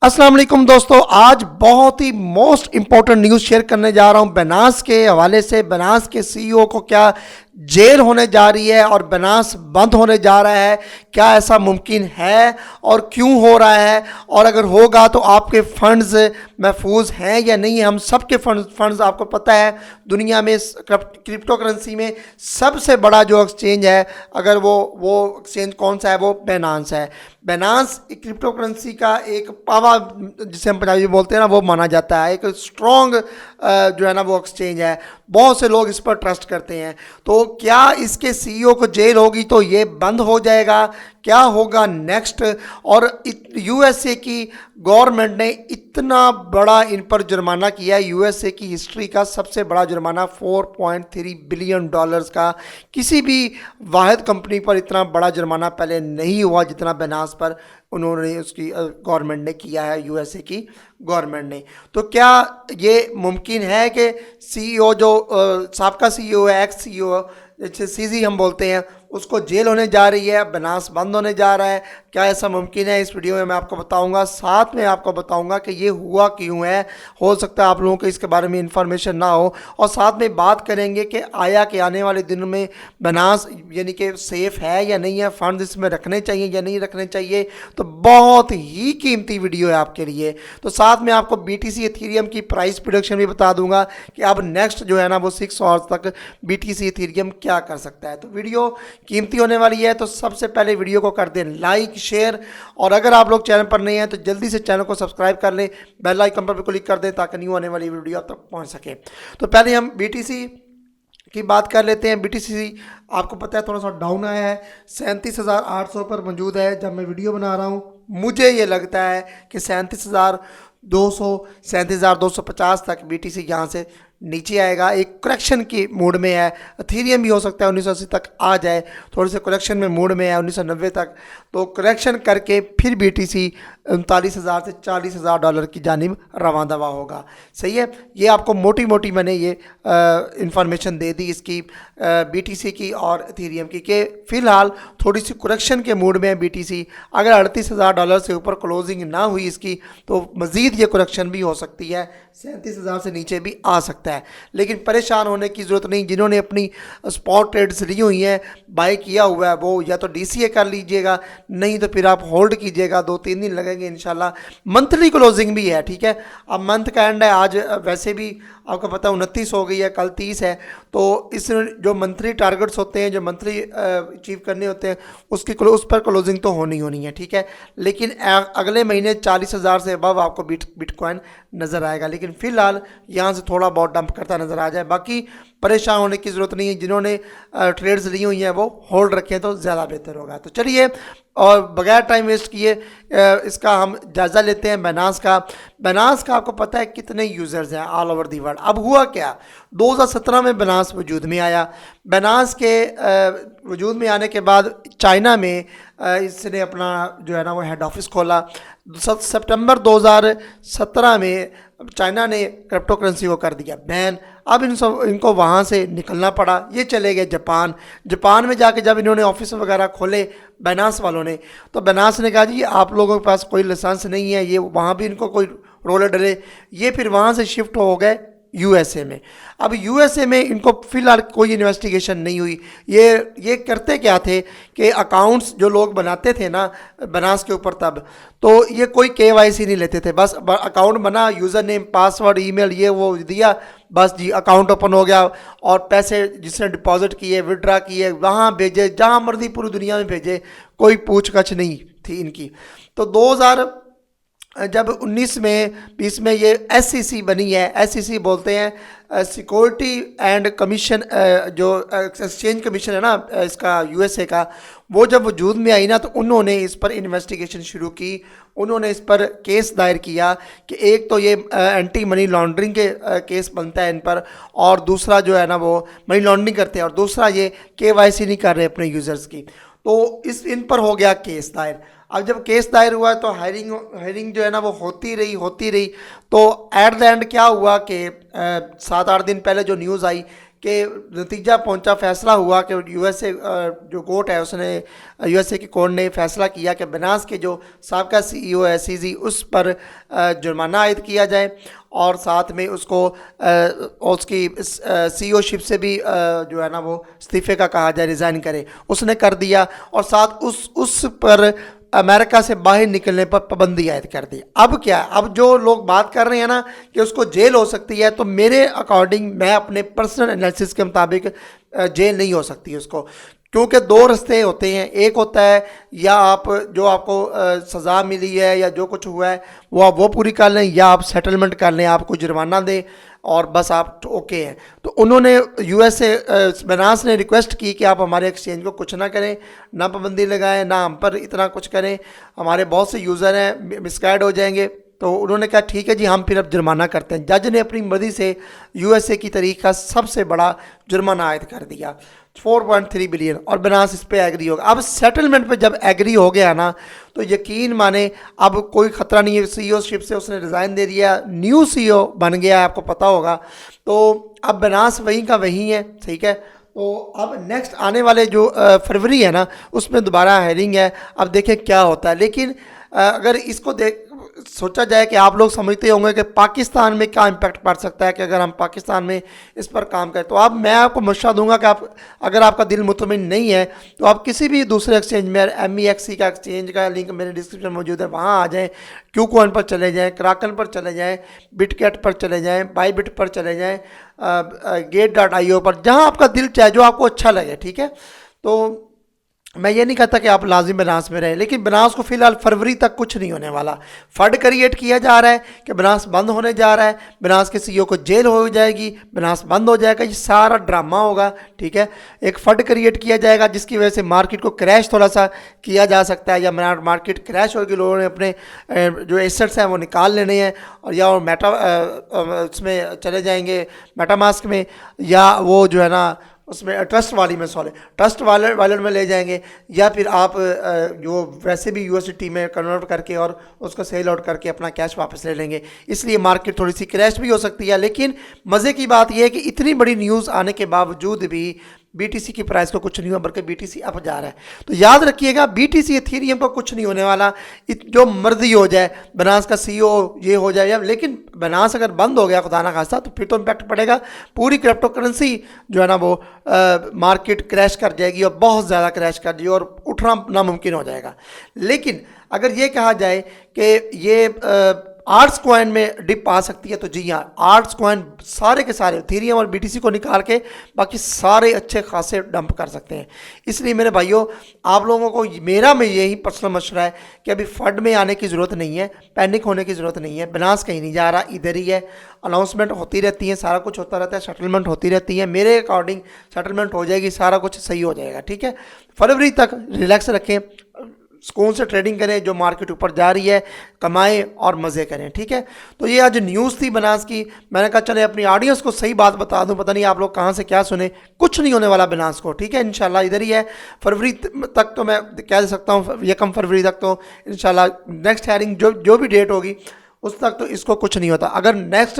अस्सलाम वालेकुम दोस्तों, आज बहुत ही मोस्ट इंपॉर्टेंट न्यूज़ शेयर करने जा रहा हूं बनास के हवाले से। बनास के सीईओ को क्या जेल होने जा रही है और बनास बंद होने जा रहा है, क्या ऐसा मुमकिन है और क्यों हो रहा है, और अगर होगा तो आपके फंड्स महफूज हैं या नहीं है। हम सबके फंड्स आपको पता है दुनिया में क्रिप्टो करेंसी में सबसे बड़ा जो एक्सचेंज है, अगर वो एक्सचेंज कौन सा है, वो बेनांस है। बेनांस क्रिप्टो करेंसी का एक पावा, जिसे हम पंजाबी में बोलते हैं ना, वो माना जाता है। एक स्ट्रॉन्ग जो है ना वो एक्सचेंज है, बहुत से लोग इस पर ट्रस्ट करते हैं। तो क्या इसके सीईओ को जेल होगी तो ये बंद हो जाएगा, क्या होगा नेक्स्ट? और यूएसए की गवर्नमेंट ने इतना बड़ा इन पर जुर्माना किया है, यूएसए की हिस्ट्री का सबसे बड़ा जुर्माना 4.3 बिलियन डॉलर्स का। किसी भी वाहिद कंपनी पर इतना बड़ा जुर्माना पहले नहीं हुआ जितना बेनास पर उन्होंने उसकी गवर्नमेंट ने किया है, यूएसए की गवर्नमेंट ने। तो क्या ये मुमकिन है कि सीईओ जो साबका सीईओ है, एक्स सीईओ जैसे सीजी हम बोलते हैं, उसको जेल होने जा रही है, बेनास बंद होने जा रहा है? क्या ऐसा मुमकिन है? इस वीडियो में मैं आपको बताऊंगा, साथ में आपको बताऊंगा कि ये हुआ क्यों है। हो सकता है आप लोगों को इसके बारे में इंफॉर्मेशन ना हो, और साथ में बात करेंगे कि आया कि आने वाले दिनों में बेनास यानी कि सेफ़ है या नहीं है, फंड इसमें रखने चाहिए या नहीं रखने चाहिए। तो बहुत ही कीमती वीडियो है आपके लिए। तो साथ में आपको BTC इथेरियम की प्राइस प्रोडिक्शन भी बता दूंगा कि अब नेक्स्ट जो है ना वो 6 आवर्स तक BTC इथेरियम क्या कर सकता है। तो वीडियो कीमती होने वाली है, तो सबसे पहले वीडियो को कर दें लाइक शेयर, और अगर आप लोग चैनल पर नहीं हैं तो जल्दी से चैनल को सब्सक्राइब कर लें, बेल आइकन पर भी क्लिक कर दें ताकि न्यू आने वाली वीडियो आप तक पहुंच सके। तो पहले हम BTC की बात कर लेते हैं। BTC आपको पता है थोड़ा सा डाउन आया है, 37,800 पर मौजूद है जब मैं वीडियो बना रहा हूँ। मुझे ये लगता है कि 37,200 37,250 तक BTC यहाँ से नीचे आएगा, एक करेक्शन की मूड में है। इथेरियम भी हो सकता है 1980 तक आ जाए, थोड़े से करेक्शन में मूड में है 1990 तक। तो करेक्शन करके फिर BTC 39,000 से 40,000 डॉलर की जानिब रवां दवा होगा। सही है, ये आपको मोटी मोटी मैंने ये इंफॉर्मेशन दे दी इसकी BTC की और इथेरियम की, कि फ़िलहाल थोड़ी सी करेक्शन के मूड में है BTC। अगर 38,000 डॉलर से ऊपर क्लोजिंग ना हुई इसकी तो मज़ीद ये करेक्शन भी हो सकती है, 37,000 से नीचे भी आ सकता है। लेकिन परेशान होने की ज़रूरत नहीं। जिन्होंने अपनी स्पॉट ट्रेड्स ली हुई हैं, बाय किया हुआ है, वो या तो DCA कर लीजिएगा, नहीं तो फिर आप होल्ड कीजिएगा, 2-3 दिन लगेंगे इंशाल्लाह। मंथली क्लोजिंग भी है, ठीक है। अब मंथ का एंड है, आज वैसे भी आपको पता है 29 हो गई है, कल 30 है। तो इस जो मंथली टारगेट्स होते हैं, जो मंथली अचीव करने होते हैं, उस पर क्लोजिंग तो होनी है, ठीक है। लेकिन अगले महीने 40,000 से अबव आपको बिटकॉइन नज़र आएगा। लेकिन फ़िलहाल यहाँ से थोड़ा बहुत डंप करता नज़र आ जाए, बाकी परेशान होने की ज़रूरत नहीं है। जिन्होंने ट्रेड्स ली हुई हैं वो होल्ड रखें तो ज़्यादा बेहतर होगा। तो चलिए, और बगैर टाइम वेस्ट किए इसका हम जायज़ा लेते हैं बेनास का। बेनास का आपको पता है कितने यूज़र्स हैं ऑल ओवर दी वर्ल्ड। अब हुआ क्या, 2017 में बेनास वजूद में आया। बेनास के वजूद में आने के बाद चाइना में इसने अपना जो है ना वो हेड ऑफिस खोला। सितंबर 2017 में चाइना ने क्रिप्टो करेंसी को कर दिया बैन। अब इनको वहाँ से निकलना पड़ा, ये चले गए जापान में जाके जब इन्होंने ऑफिस वगैरह खोले बेनास वालों ने, तो बेनास ने कहा जी आप लोगों के पास कोई लाइसेंस नहीं है, ये वहाँ भी इनको कोई रोल डले। ये फिर वहाँ से शिफ्ट हो गए यूएसए में। अब यूएसए में इनको फ़िलहाल कोई इन्वेस्टिगेशन नहीं हुई। ये करते क्या थे कि अकाउंट्स जो लोग बनाते थे ना बेनास के ऊपर तब, तो ये कोई KYC नहीं लेते थे। बस अकाउंट बना, यूज़र नेम पासवर्ड ईमेल ये वो दिया, बस जी अकाउंट ओपन हो गया, और पैसे जिसने डिपॉजिट किए विड्रा किए वहाँ भेजे, जहाँ मर्जी पूरी दुनिया में भेजे, कोई पूछताछ नहीं थी इनकी। तो 2000 जब 19 में 20 में ये SEC बनी है, SEC बोलते हैं सिक्योरिटी एंड कमीशन, जो एक्सचेंज कमीशन है ना इसका यूएसए का, वो जब वजूद में आई ना तो उन्होंने इस पर इन्वेस्टिगेशन शुरू की। उन्होंने इस पर केस दायर किया कि एक तो ये एंटी मनी लॉन्ड्रिंग के केस बनता है इन पर, और दूसरा जो है ना वो मनी लॉन्ड्रिंग करते हैं, और दूसरा ये KYC नहीं कर रहे अपने यूज़र्स की। तो इन पर हो गया केस दायर। अब जब केस दायर हुआ तो हायरिंग जो है ना वो होती रही। तो एट द एंड क्या हुआ कि 7-8 दिन पहले जो न्यूज़ आई कि नतीजा पहुंचा, फैसला हुआ कि यूएसए जो कोर्ट है उसने, यूएसए की कोर्ट ने फैसला किया कि बनास के जो साबका सीईओ है सीजी, उस पर जुर्माना आयद किया जाए और साथ में उसको उसकी सीईओ शिप से भी जो है ना वो इस्तीफे का कहा जाए, रिज़ाइन करे। उसने कर दिया और साथ उस पर अमेरिका से बाहर निकलने पर पाबंदी आयद कर दी। अब क्या, अब जो लोग बात कर रहे हैं ना कि उसको जेल हो सकती है, तो मेरे अकॉर्डिंग, मैं अपने पर्सनल एनालिसिस के मुताबिक जेल नहीं हो सकती उसको, क्योंकि दो रास्ते होते हैं। एक होता है या आप जो आपको सज़ा मिली है या जो कुछ हुआ है वो पूरी कर लें, या आप सेटलमेंट कर लें, आपको जुर्माना दें और बस आप ओके हैं। तो उन्होंने यूएसए बनास ने रिक्वेस्ट की कि आप हमारे एक्सचेंज को कुछ ना करें, ना पाबंदी लगाएं, ना हम पर इतना कुछ करें, हमारे बहुत से यूज़र हैं मिसगाइड हो जाएंगे। तो उन्होंने कहा ठीक है जी, हम फिर अब जुर्माना करते हैं। जज ने अपनी मर्जी से यूएसए की तारीख का सबसे बड़ा जुर्माना आयद कर दिया, 4.3 बिलियन, और बनास इस पे एग्री होगा। अब सेटलमेंट पे जब एग्री हो गया ना, तो यकीन माने अब कोई ख़तरा नहीं है। सीईओ शिप से उसने रिज़ाइन दे दिया, न्यू सीईओ बन गया है, आपको पता होगा। तो अब बनास वहीं का वहीं है, ठीक है। तो अब नेक्स्ट आने वाले जो फरवरी है ना, उसमें दोबारा हायरिंग है, अब देखें क्या होता है। लेकिन अगर इसको सोचा जाए कि आप लोग समझते होंगे कि पाकिस्तान में क्या इम्पैक्ट पड़ सकता है कि अगर हम पाकिस्तान में इस पर काम करें, तो अब मैं आपको मशवरा दूंगा कि आप, अगर आपका दिल मुतमिन नहीं है, तो आप किसी भी दूसरे एक्सचेंज में, MEXC का एक्सचेंज का लिंक मेरे डिस्क्रिप्शन में मौजूद है, वहाँ आ जाएँ, क्यूकॉइन पर चले जाएँ, क्राकन पर चले जाएँ, बिटकेट पर चले जाएँ, बाईबिट पर चले जाएँ, Gate.io पर, जहाँ आपका दिल चाहे, जो आपको अच्छा लगे, ठीक है। तो मैं ये नहीं कहता कि आप लाजिम बनास में रहें, लेकिन बनास को फिलहाल फरवरी तक कुछ नहीं होने वाला। फंड क्रिएट किया जा रहा है कि बनास बंद होने जा रहा है, बनास के सीईओ को जेल हो जाएगी, बनास बंद हो जाएगा, ये सारा ड्रामा होगा, ठीक है। एक फंड क्रिएट किया जाएगा जिसकी वजह से मार्केट को क्रैश थोड़ा सा किया जा सकता है, या मार्केट क्रैश होगी, लोगों ने अपने जो एसेट्स हैं वो निकाल लेने हैं, और या वो उसमें चले जाएंगे मेटामास्क में, या वो जो है ना उसमें ट्रस्ट वॉलेट में ले जाएंगे, या फिर आप जो वैसे भी USDT में कन्वर्ट करके और उसको सेल आउट करके अपना कैश वापस ले लेंगे। इसलिए मार्केट थोड़ी सी क्रैश भी हो सकती है। लेकिन मज़े की बात यह है कि इतनी बड़ी न्यूज़ आने के बावजूद भी BTC की प्राइस को कुछ नहीं हुआ, बल्कि BTC अप जा रहा है। तो याद रखिएगा, BTC इथेरियम को कुछ नहीं होने वाला, जो मर्जी हो जाए, बनास का सीईओ ये हो जाए, लेकिन बनास अगर बंद हो गया खुदा ना खास्ता, तो फिर तो इम्पैक्ट पड़ेगा, पूरी क्रिप्टो करेंसी जो है ना वो मार्केट क्रैश कर जाएगी, और बहुत ज़्यादा क्रैश कर जाएगी, और उठना नामुमकिन हो जाएगा। लेकिन अगर ये कहा जाए कि ये आर्ट्स कॉइन में डिप आ सकती है, तो जी हाँ, आर्ट्स कॉइन सारे के सारे इथेरियम और BTC को निकाल के बाकी सारे अच्छे खासे डंप कर सकते हैं। इसलिए मेरे भाइयों, आप लोगों को मेरा में यही पर्सनल मशवरा है कि अभी फंड में आने की ज़रूरत नहीं है, पैनिक होने की ज़रूरत नहीं है। बनास कहीं नहीं जा रहा, इधर ही है, अनाउंसमेंट होती रहती है, सारा कुछ होता रहता है, सेटलमेंट होती रहती है। मेरे अकॉर्डिंग सेटलमेंट हो जाएगी, सारा कुछ सही हो जाएगा, ठीक है। फरवरी तक रिलैक्स रखें, सुकून से ट्रेडिंग करें, जो मार्केट ऊपर जा रही है कमाएं और मज़े करें, ठीक है। तो ये आज न्यूज़ थी बनास की, मैंने कहा चले अपनी ऑडियंस को सही बात बता दूं, पता नहीं आप लोग कहाँ से क्या सुने। कुछ नहीं होने वाला बनास को, ठीक है, इंशाल्लाह इधर ही है। फरवरी तक तो मैं कह सकता हूँ, 1 फरवरी तक तो इंशाल्लाह नेक्स्ट हायरिंग जो भी डेट होगी उस तक तो इसको कुछ नहीं होता। अगर नेक्स्ट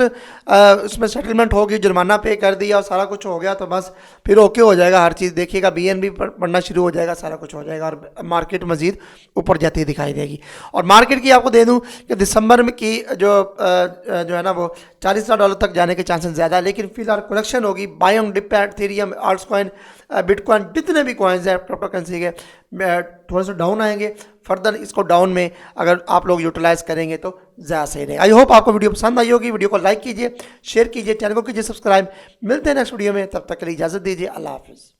उसमें सेटलमेंट होगी, जुर्माना पे कर दिया और सारा कुछ हो गया, तो बस फिर ओके हो जाएगा हर चीज़। देखिएगा BNB बढ़ना शुरू हो जाएगा, सारा कुछ हो जाएगा, और मार्केट मज़ीद ऊपर जाती दिखाई देगी। और मार्केट की आपको दे दूं कि दिसंबर में की जो है ना वो $40,000 तक जाने के चांसेस ज़्यादा है। लेकिन फिलहाल कलेक्शन होगी, buy on dip, Ethereum, alts coin, bitcoin, जितने भी कॉइन्स हैं क्रिप्टो करेंसी के, थोड़ा सा डाउन आएंगे। फर्दर इसको डाउन में अगर आप लोग यूटिलाइज करेंगे तो ज़्यादा सही रहेगा। आई होप आपको वीडियो पसंद आई होगी। वीडियो को लाइक कीजिए, शेयर कीजिए, चैनल को कीजिए सब्सक्राइब। मिलते हैं नेक्स्ट वीडियो में, तब तक के लिए इजाज़त दीजिए। अल्लाह हाफिज़।